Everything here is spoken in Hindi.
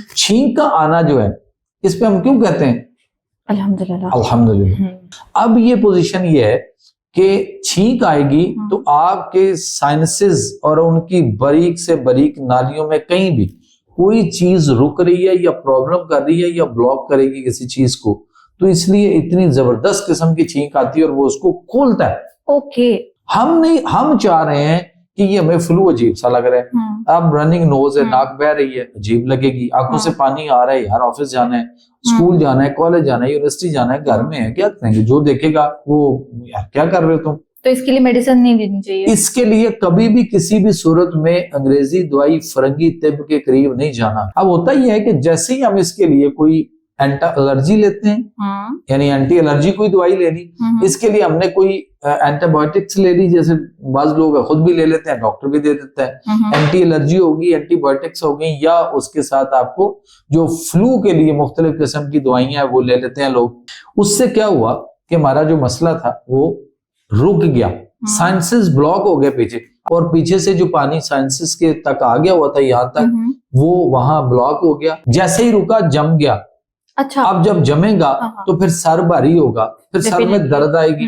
छींक का आना जो है, इस पे हम क्यों कहते हैं अल्हम्दुलिल्लाह। अल्हम्दुलिल्लाह। अब ये पोजीशन ये है कि छींक आएगी तो आपके साइनसेस और उनकी बारीक से बारीक नालियों में कहीं भी कोई चीज रुक रही है या प्रॉब्लम कर रही है या ब्लॉक करेगी किसी चीज को, तो इसलिए इतनी जबरदस्त किस्म की छींक आती है और वो उसको खोलता है। ओके। हम चाह रहे हैं कि ये हमें फ्लू अजीब सा लग रहा है, अब रनिंग नोज है, नाक बह रही है, अजीब लगेगी, आंखों से पानी आ रहा है, यार ऑफिस जाना है, स्कूल जाना है, कॉलेज जाना है, यूनिवर्सिटी जाना है, घर में है, क्या करेंगे, जो देखेगा वो यार क्या कर रहे हो तुम। तो इसके लिए मेडिसिन नहीं लेनी चाहिए। इसके लिए कभी भी किसी भी सूरत में अंग्रेजी दवाई फरंगी तिब के करीब नहीं जाना। अब होता ही है कि जैसे ही हम इसके लिए कोई एंटी एलर्जी लेते हैं, यानी एंटी एलर्जी कोई दवाई ले ली, इसके लिए हमने कोई एंटीबायोटिक्स ले ली, जैसे बाज लोग खुद भी ले लेते हैं, डॉक्टर भी दे देता है, एंटी एलर्जी होगी, एंटीबायोटिक्स हो गई, या उसके साथ आपको जो फ्लू के लिए मुख्तलिफ किस्म की दवाइयां हैं वो ले लेते हैं लोग। उससे क्या हुआ कि हमारा जो मसला था वो रुक गया, साइंसेस ब्लॉक हो गए पीछे, और पीछे से जो पानी साइंसेस के तक आ गया हुआ था यहाँ तक, वो वहां ब्लॉक हो गया, जैसे ही रुका जम गया। अच्छा। अब जब जमेगा तो फिर सर भारी होगा, फिर सर में दर्द आएगी,